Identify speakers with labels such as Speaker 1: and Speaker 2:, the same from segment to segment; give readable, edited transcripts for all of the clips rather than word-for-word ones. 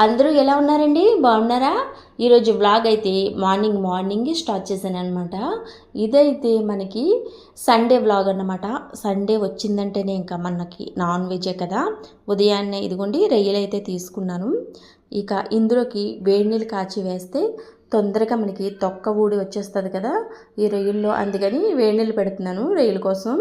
Speaker 1: అందరూ ఎలా ఉన్నారండి? బాగున్నారా? ఈరోజు వ్లాగ్ అయితే మార్నింగ్ స్టార్ట్ చేశాను అనమాట. ఇదైతే మనకి సండే వ్లాగ్ అన్నమాట. సండే వచ్చిందంటేనే ఇంకా మనకి నాన్ వెజే కదా. ఉదయాన్నే ఇదిగోండి రొయ్యలు అయితే తీసుకున్నాను. ఇక ఇందులోకి వేడి నీళ్ళు కాచి వేస్తే తొందరగా మనకి తొక్క ఊడి వచ్చేస్తుంది కదా ఈ రొయ్యల్లో. అందుకని వేడి నీళ్ళు పెడుతున్నాను రొయ్యల కోసం.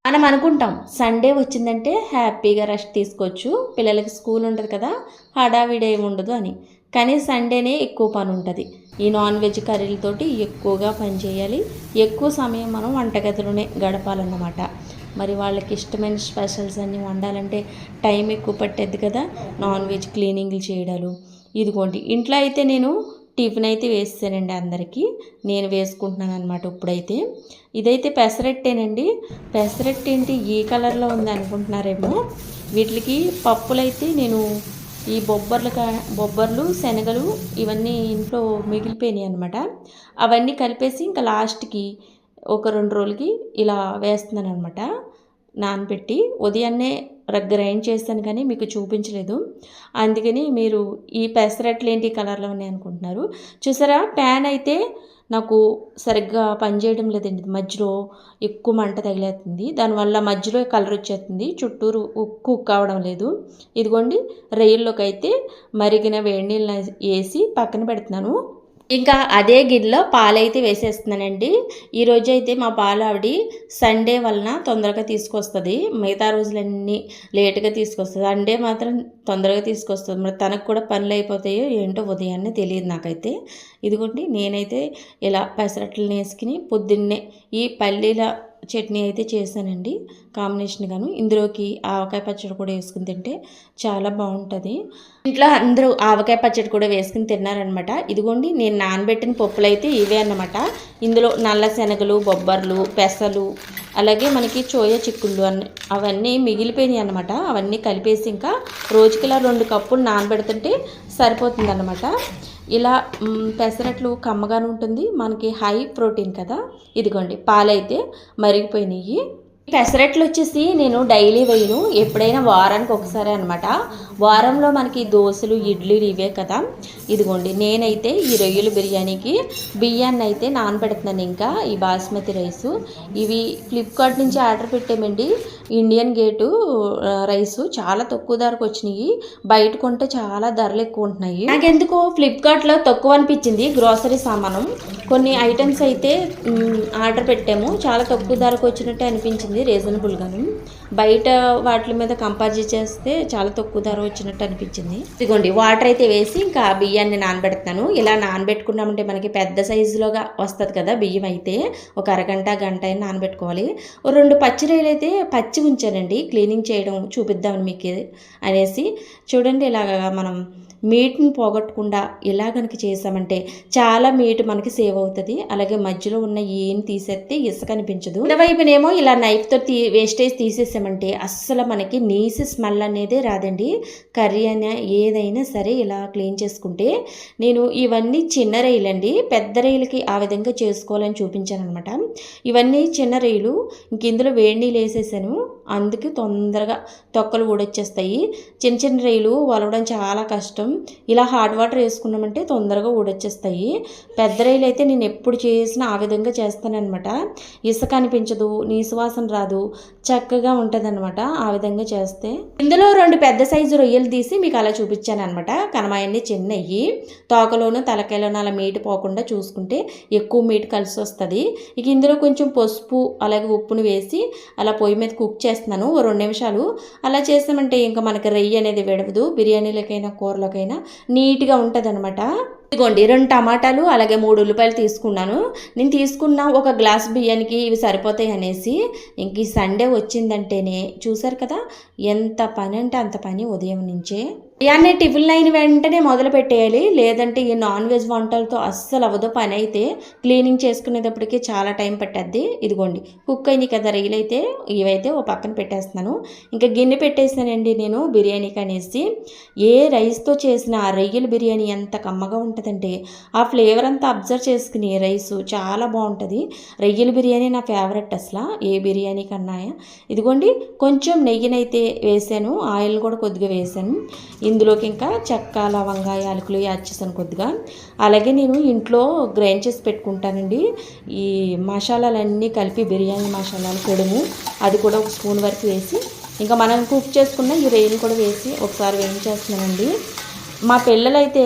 Speaker 1: మనం అనుకుంటాం సండే వచ్చిందంటే హ్యాపీగా రెస్ట్ తీసుకోవచ్చు, పిల్లలకి స్కూల్ ఉంటుంది కదా, హడావిడి ఏమి ఉండదు అని. కానీ సండేనే ఎక్కువ పని ఉంటుంది. ఈ నాన్ వెజ్ కర్రీలతోటి ఎక్కువగా పని చేయాలి, ఎక్కువ సమయం మనం వంటగదిలోనే గడపాలన్నమాట. మరి వాళ్ళకి ఇష్టమైన స్పెషల్స్ అన్నీ వండాలంటే టైం ఎక్కువ పట్టేది కదా, నాన్ వెజ్ క్లీనింగ్లు చేయడాలు. ఇదిగోండి ఇంట్లో అయితే నేను టిఫిన్ అయితే వేసానండి అందరికీ. నేను వేసుకుంటున్నాను అనమాట ఇప్పుడైతే. ఇదైతే పెసరట్టేనండి. పెసరట్టు ఏంటి ఈ కలర్లో ఉంది అనుకుంటున్నారేమో. వీటికి పప్పులైతే నేను ఈ బొబ్బర్లు శనగలు ఇవన్నీ ఇంట్లో మిగిలిపోయినాయి అనమాట. అవన్నీ కలిపేసి ఇంకా లాస్ట్కి ఒక 2 రోజులకి ఇలా వేస్తున్నాను అనమాట నానబెట్టి. ఉదయాన్నే గ్రైండ్ చేస్తాను కానీ మీకు చూపించలేదు, అందుకని మీరు ఈ పెసరట్లు ఏంటి కలర్లో ఉన్నాయి అనుకుంటున్నారు. చూసారా, ప్యాన్ అయితే నాకు సరిగ్గా పనిచేయడం లేదండి. మధ్యలో ఎక్కువ మంట తగిలేస్తుంది, దానివల్ల మధ్యలో కలర్ వచ్చేస్తుంది, చుట్టూరు కుక్ కావడం లేదు. ఇదిగోండి రొయ్యల్లోకి అయితే మరిగిన వేడి నీళ్ళు వేసి పక్కన పెడుతున్నాను. ఇంకా అదే గిన్నెలో పాలైతే వేసేస్తున్నానండి. ఈరోజు అయితే మా పాలు ఆవిడ సండే వలన తొందరగా తీసుకొస్తుంది, మిగతా రోజులన్నీ లేటుగా తీసుకొస్తుంది. సండే మాత్రం తొందరగా తీసుకొస్తుంది. మరి తనకు కూడా పనులు అయిపోతాయో ఏంటో ఉదయాన్నే తెలియదు నాకైతే. ఇదిగోండి నేనైతే ఇలా పెసరట్లను వేసుకుని పొద్దున్నే ఈ పల్లీల చట్నీ అయితే చేశానండి కాంబినేషన్గాను. ఇందులోకి ఆవకాయ పచ్చడి కూడా వేసుకుని తింటే చాలా బాగుంటుంది. ఇంట్లో అందరూ ఆవకాయ పచ్చడి కూడా వేసుకుని తిన్నారనమాట. ఇదిగోండి నేను నానబెట్టిన పప్పులు అయితే ఇవే అన్నమాట. ఇందులో నల్ల శనగలు, బొబ్బర్లు, పెసలు, అలాగే మనకి చోయ చిక్కుళ్ళు అవన్నీ మిగిలిపోయినాయి అనమాట. అవన్నీ కలిపేసి ఇంకా రోజుకిలా 2 కప్పులు నానబెడుతుంటే సరిపోతుంది అనమాట. ఇలా పెసరట్లు కమ్మగానే ఉంటుంది, మనకి హై ప్రోటీన్ కదా. ఇదిగోండి పాలైతే మరిగిపోయినాయి. పెసరట్లు వచ్చేసి నేను డైలీ వేయను, ఎప్పుడైనా వారానికి ఒకసారి అనమాట. వారంలో మనకి దోశలు, ఇడ్లీలు ఇవే కదా. ఇదిగోండి నేనైతే ఈ రొయ్యల బిర్యానీకి బియ్యాన్ని అయితే నానబెడుతున్నాను. ఇంకా ఈ బాస్మతి రైసు ఇవి ఫ్లిప్కార్ట్ నుంచి ఆర్డర్ పెట్టామండి. ఇండియన్ గేటు రైసు చాలా తక్కువ ధరకు వచ్చినాయి, బయట కొంటే చాలా ధరలు ఎక్కువ ఉంటున్నాయి. నాకెందుకో ఫ్లిప్కార్ట్లో తక్కువ అనిపించింది. గ్రోసరీ సామానం కొన్ని ఐటమ్స్ అయితే ఆర్డర్ పెట్టాము, చాలా తక్కువ ధరకు వచ్చినట్టే అనిపించింది, రీజనబుల్గాను. బయట వాటి మీద కంపేర్ చేస్తే చాలా తక్కువ ధర వచ్చినట్టు అనిపించింది. ఇదిగోండి వాటర్ అయితే వేసి ఇంకా బియ్యాన్ని నానబెడుతున్నాను. ఇలా నానబెట్టుకున్నామంటే మనకి పెద్ద సైజులోగా వస్తుంది కదా బియ్యం. అయితే ఒక అరగంట గంట అయినా నానబెట్టుకోవాలి. 2 పచ్చిరొయ్యలు అయితే పచ్చి ఉంచానండి, క్లీనింగ్ చేయడం చూపిద్దామని మీకు అనేసి. చూడండి ఇలాగా మనం మీట్ని పోగొట్టకుండా ఇలా కనుక చేసామంటే చాలా మీట్ మనకి సేవ్ అవుతుంది. అలాగే మధ్యలో ఉన్న ఏం తీసేస్తే ఇసుక అనిపించదు. వైపునేమో ఇలా నైఫ్తో వేస్టేజ్ తీసేసామంటే అస్సలు మనకి నీసి స్మెల్ అనేది రాదండి. కర్రీ అయినా ఏదైనా సరే ఇలా క్లీన్ చేసుకుంటే. నేను ఇవన్నీ చిన్న రొయ్యలండి, పెద్ద రొయ్యలకి ఆ విధంగా చేసుకోవాలని చూపించాను అనమాట. ఇవన్నీ చిన్న రొయ్యలు. ఇంక ఇందులో వేడి నీళ్ళు వేసేసాను, అందుకే తొందరగా తొక్కలు ఊడొచ్చేస్తాయి. చిన్న చిన్న రొయ్యలు వలవడం చాలా కష్టం. ఇలా హాట్ వాటర్ వేసుకున్నామంటే తొందరగా ఊడొచ్చేస్తాయి. పెద్ద రొయ్యలు అయితే నేను ఎప్పుడు చేసినా ఆ విధంగా చేస్తానన్నమాట. ఇసుక అనిపించదు, నీసువాసన రాదు, చక్కగా ఉంటుంది అనమాట ఆ విధంగా చేస్తే. ఇందులో 2 పెద్ద సైజు రొయ్యలు తీసి మీకు అలా చూపించాను అనమాట. కనమాయన్ని చిన్నవి, తోకలోను తలకాయలోను అలా మీటు పోకుండా చూసుకుంటే ఎక్కువ మీటు కలిసి వస్తుంది. ఇక ఇందులో కొంచెం పసుపు అలాగే ఉప్పును వేసి అలా పొయ్యి మీద కుక్ చేస్తున్నాను 2 నిమిషాలు. అలా చేసామంటే ఇంకా మనకి రొయ్య అనేది విడవదు, బిర్యానీలకైనా కూరలకైనా నీట్గా ఉంటుంది అనమాట. ఇదిగోండి 2 టమాటాలు అలాగే 3 ఉల్లిపాయలు తీసుకున్నాను. నేను తీసుకున్న ఒక గ్లాస్ బియ్యానికి ఇవి సరిపోతాయి అనేసి. ఇంక ఈ సండే వచ్చిందంటేనే చూసారు కదా ఎంత పని అంటే అంత పని ఉదయం నుంచే. బియ్యాన్ని టిఫిన్ అయిన వెంటనే మొదలు పెట్టేయాలి, లేదంటే ఈ నాన్ వెజ్ వంటలతో అస్సలు అవ్వదు పని. అయితే క్లీనింగ్ చేసుకునేటప్పటికి చాలా టైం పట్టద్ది. ఇదిగోండి కుక్ అయింది కదా రొయ్యలు అయితే, ఇవైతే ఓ పక్కన పెట్టేస్తున్నాను. ఇంకా గిన్నె పెట్టేసానండి నేను బిర్యానీకి అనేసి. ఏ రైస్తో చేసిన ఆ రొయ్యల బిర్యానీ ఎంత కమ్మగా ఉంటుందంటే ఆ ఫ్లేవర్ అంతా అబ్జర్వ్ చేసుకుని రైసు చాలా బాగుంటుంది. రొయ్యల బిర్యానీ నా ఫేవరెట్ అసలు ఏ బిర్యానీ కన్నా. ఇదిగోండి కొంచెం నెయ్యినైతే వేసాను, ఆయిల్ కూడా కొద్దిగా వేసాను. ఇందులోకి ఇంకా చెక్క, లవంగ, యాలకులు యాడ్ చేశాను కొద్దిగా. అలాగే నేను ఇంట్లో గ్రైండ్ చేసి పెట్టుకుంటానండి ఈ మసాలాలన్నీ కలిపి, బిర్యానీ మసాలాలు పొడుము అది కూడా ఒక స్పూన్ వరకు వేసి, ఇంకా మనం కుక్ చేసుకున్న ఈ రొయ్యలు కూడా వేసి ఒకసారి వేయించేస్తున్నానండి. మా పిల్లలైతే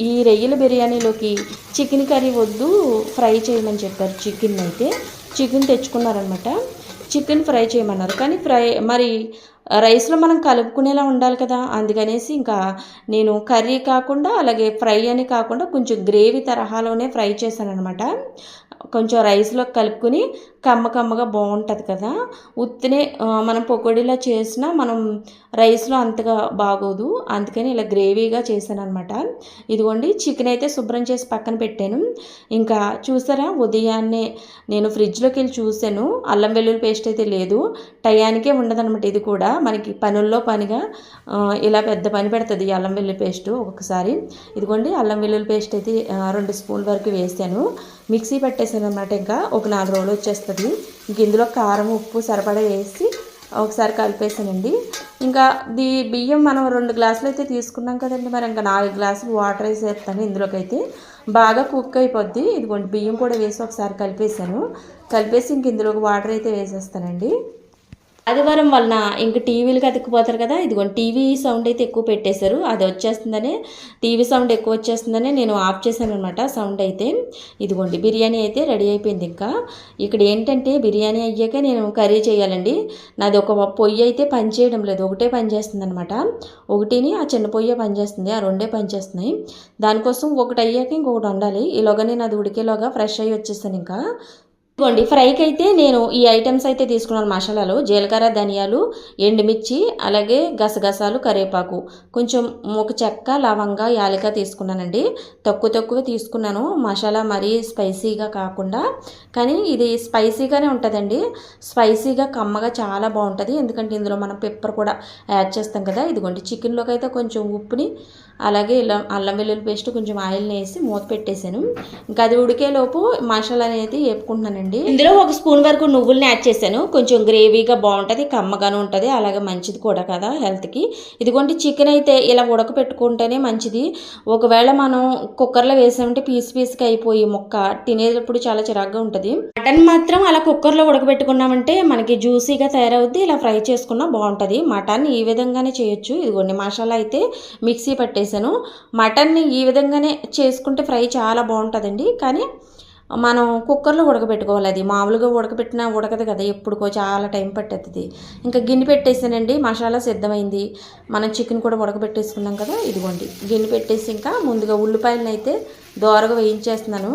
Speaker 1: ఈ రొయ్యల బిర్యానీలోకి చికెన్ కర్రీ వద్దు, ఫ్రై చేయమని చెప్పారు. చికెన్ తెచ్చుకున్నారనమాట, చికెన్ ఫ్రై చేయమన్నారు. కానీ మరి రైస్లో మనం కలుపుకునేలా ఉండాలి కదా, అందుకనేసి ఇంకా నేను కర్రీ కాకుండా అలాగే ఫ్రై అని కాకుండా కొంచెం గ్రేవీ తరహాలోనే ఫ్రై చేశాను అనమాట. కొంచెం రైస్లో కలుపుకొని కమ్మగా బాగుంటుంది కదా. ఉత్తినే మనం పకోడీలా చేసినా మనం రైస్లో అంతగా బాగోదు, అందుకని ఇలా గ్రేవీగా చేశాను అనమాట. ఇదిగోండి చికెన్ అయితే శుభ్రం చేసి పక్కన పెట్టాను. ఇంకా చూసారా, ఉదయాన్నే నేను ఫ్రిడ్జ్లోకి వెళ్ళి చూశాను, అల్లం వెల్లుల్లి పేస్ట్ అయితే లేదు. టయానికే ఉండదన్నమాట. ఇది కూడా మనకి పనుల్లో పనిగా ఇలా పెద్ద పని పెడుతుంది ఈ అల్లం వెల్లుల్లి పేస్ట్ ఒక్కొక్కసారి. ఇదిగోండి అల్లం వెల్లుల్లి పేస్ట్ అయితే 2 స్పూన్ల వరకు వేసాను, మిక్సీ పెట్టేసాను అనమాట. ఇంకా ఒక 4 రోజులు వచ్చేస్తుంది. ఇంక ఇందులో కారం, ఉప్పు సరిపడా వేసి ఒకసారి కలిపేసానండి. ఇంకా బియ్యం మనం 2 గ్లాసులు అయితే తీసుకున్నాం కదండి, మరి ఇంకా 4 గ్లాసులు వాటర్ వేసేస్తాను ఇందులోకి. అయితే బాగా కుక్ అయిపోద్ది. ఇదిగోండి బియ్యం కూడా వేసి ఒకసారి కలిపేసి ఇంక ఇందులోకి వాటర్ అయితే వేసేస్తానండి. ఆదివారం వలన ఇంక టీవీలకు అతుక్కుపోతారు కదా. ఇదిగోండి టీవీ సౌండ్ అయితే ఎక్కువ పెట్టేశారు, అది వచ్చేస్తుందని, టీవీ సౌండ్ ఎక్కువ వచ్చేస్తుందని నేను ఆఫ్ చేశాను అనమాట సౌండ్ అయితే. ఇదిగోండి బిర్యానీ అయితే రెడీ అయిపోయింది. ఇంకా ఇక్కడ ఏంటంటే బిర్యానీ అయ్యాక నేను కర్రీ చేయాలండి. నాది ఒక పొయ్యి అయితే పనిచేయడం లేదు, ఒకటే పనిచేస్తుంది అనమాట. ఒకటిని ఆ చిన్న పొయ్యే పనిచేస్తుంది, ఆ 2 పనిచేస్తున్నాయి. దానికోసం ఒకటి అయ్యాక ఇంకొకటి వండాలి. ఈలోగా నేను అది ఉడికేలోగా ఫ్రెష్ అయ్యి వచ్చేస్తాను. ఇంకా ఇదిగోండి ఫ్రైకి అయితే నేను ఈ ఐటమ్స్ అయితే తీసుకున్నాను. మసాలాలు జీలకర్ర, ధనియాలు, ఎండుమిర్చి, అలాగే గసగసాలు, కరివేపాకు, కొంచెం ఒక చెక్క, లవంగ, యాలక తీసుకున్నానండి. తక్కువ తీసుకున్నాను, మసాలా మరీ స్పైసీగా కాకుండా. కానీ ఇది స్పైసీగానే ఉంటుందండి, స్పైసీగా కమ్మగా చాలా బాగుంటుంది, ఎందుకంటే ఇందులో మనం పెప్పర్ కూడా యాడ్ చేస్తాం కదా. ఇదిగోండి చికెన్లోకి అయితే కొంచెం ఉప్పుని, అలాగే ఇలా అల్లం వెల్లుల్లి పేస్ట్, కొంచెం ఆయిల్ని వేసి మూత పెట్టేశాను. ఇంకా అది ఉడికేలోపు మసాలా అనేది వేపుకుంటున్నానండి. ఇందులో ఒక స్పూన్ వరకు నువ్వుల్ని యాడ్ చేశాను, కొంచెం గ్రేవీగా బాగుంటుంది, కమ్మగానే ఉంటుంది, అలాగే మంచిది కూడా కదా హెల్త్కి. ఇదిగోండి చికెన్ అయితే ఇలా ఉడకపెట్టుకుంటేనే మంచిది. ఒకవేళ మనం కుక్కర్లో వేసామంటే పీస్గా అయిపోయి ముక్క తినేటప్పుడు చాలా చిరాగ్గా ఉంటుంది. మటన్ మాత్రం అలా కుక్కర్లో ఉడకబెట్టుకున్నామంటే మనకి జ్యూసీగా తయారవుద్ది, ఇలా ఫ్రై చేసుకున్నా బాగుంటుంది. మటన్ ఈ విధంగానే చేయొచ్చు. ఇదిగోండి మసాలా అయితే మిక్సీ పట్టేసాను. మటన్ని ఈ విధంగానే చేసుకుంటే ఫ్రై చాలా బాగుంటుందండి, కానీ మనం కుక్కర్లో ఉడకబెట్టుకోవాలి. అది మామూలుగా ఉడకబెట్టినా ఉడకదు కదా, ఎప్పుడుకో చాలా టైం పట్టేస్తుంది. ఇంకా గిన్నె పెట్టేసానండి, మసాలా సిద్ధమైంది. మనం చికెన్ కూడా ఉడకబెట్టేసుకున్నాం కదా. ఇదిగోండి గిన్నె పెట్టేసి ఇంకా ముందుగా ఉల్లిపాయలను అయితే దోరగా వేయించేస్తున్నాను.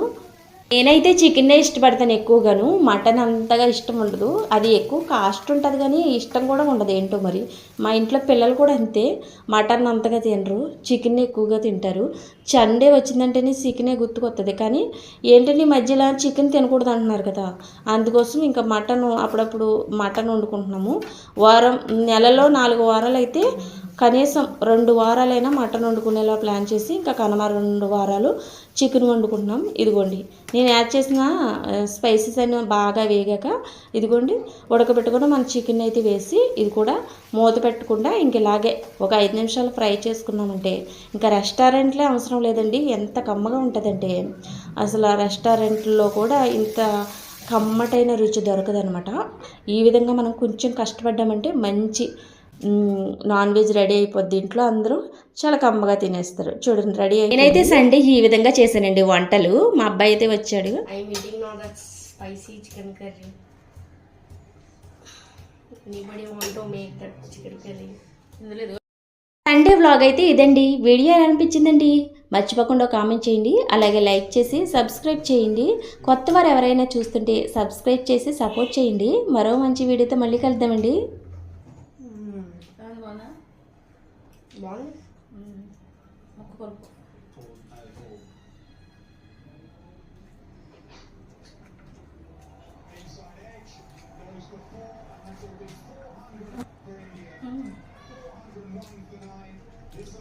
Speaker 1: నేనైతే చికెన్నే ఇష్టపడతాను ఎక్కువగాను, మటన్ అంతగా ఇష్టం ఉండదు. అది ఎక్కువ కాస్ట్ ఉంటుంది కానీ ఇష్టం కూడా ఉండదు ఏంటో మరి. మా ఇంట్లో పిల్లలు కూడా అంతే, మటన్ అంతగా తినరు, చికెన్ ఎక్కువగా తింటారు. సండే వచ్చిందంటేనే చికెనే గుర్తుకొస్తుంది. కానీ ఏంటంటే ఈ మధ్యలో చికెన్ తినకూడదు అంటున్నారు కదా, అందుకోసం ఇంకా మటన్ అప్పుడప్పుడు మటన్ వండుకుంటున్నాము. నెలలో 4 వారాలు అయితే కనీసం 2 వారాలైనా మటన్ వండుకునేలా ప్లాన్ చేసి, ఇంకా కనుమ 2 వారాలు చికెన్ వండుకుంటున్నాం. ఇదిగోండి నేను యాడ్ చేసిన స్పైసెస్ అన్నీ బాగా వేగాక ఇదిగోండి ఉడకబెట్టుకుని మన చికెన్ అయితే వేసి, ఇది కూడా మూత పెట్టకుండా ఇంక ఇలాగే ఒక 5 నిమిషాలు ఫ్రై చేసుకున్నామంటే ఇంకా రెస్టారెంట్లే అవసరం లేదండి. ఎంత కమ్మగా ఉంటుందంటే అసలు రెస్టారెంట్లో కూడా ఇంత కమ్మటైన రుచి దొరకదనమాట. ఈ విధంగా మనం కొంచెం కష్టపడ్డామంటే మంచి నాన్ వెజ్ రెడీ అయిపోద్ది. ఇంట్లో అందరూ చాలా కమ్మగా తినేస్తారు. చూడండి రెడీ అయ్యి. నేనైతే సండే ఈ విధంగా చేశానండి వంటలు. మా అబ్బాయి అయితే వచ్చాడు.
Speaker 2: Spicy chicken curry. Anybody want to make that chicken curry?
Speaker 1: Sunday vlog అయితే ఇదండి. వీడియో ఎలా అనిపించిందండి మర్చిపోకుండా కామెంట్ చేయండి, అలాగే లైక్ చేసి సబ్స్క్రైబ్ చేయండి. కొత్త వారు ఎవరైనా చూస్తుంటే సబ్స్క్రైబ్ చేసి సపోర్ట్ చేయండి. మరో మంచి వీడియోతో మళ్ళీ కలుద్దామండి.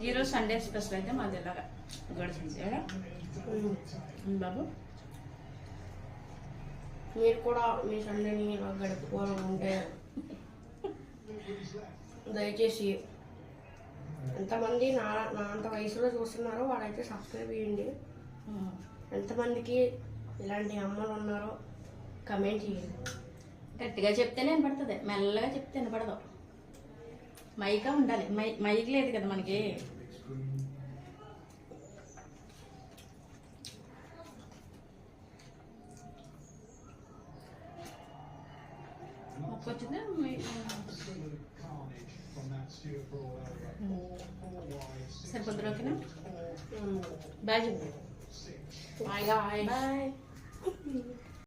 Speaker 2: ఈరోజు సండే స్పెషల్ అయితే మాది ఇలాగా గడిచింది బాబు. మీరు కూడా మీ సండేని ఇలా గడుపుకోవాలనుకుంటే దయచేసి ఎంతమంది నా అంత వయసులో చూస్తున్నారో వాళ్ళైతే సబ్స్క్రైబ్ చేయండి. ఎంతమందికి ఇలాంటి అమ్మలు ఉన్నారో కమెంట్ చేయండి.
Speaker 1: గట్టిగా చెప్తేనే వినపడుతుంది, మెల్లగా చెప్తే వినపడదు. మైకా ఉండాలి, మైక్ లేదు కదా మనకి. మొక్క వచ్చిందా? సరిపోతుంది. ఓకేనా? బాయ్ చెప్పు.
Speaker 2: బాయ్.
Speaker 1: బాయ్.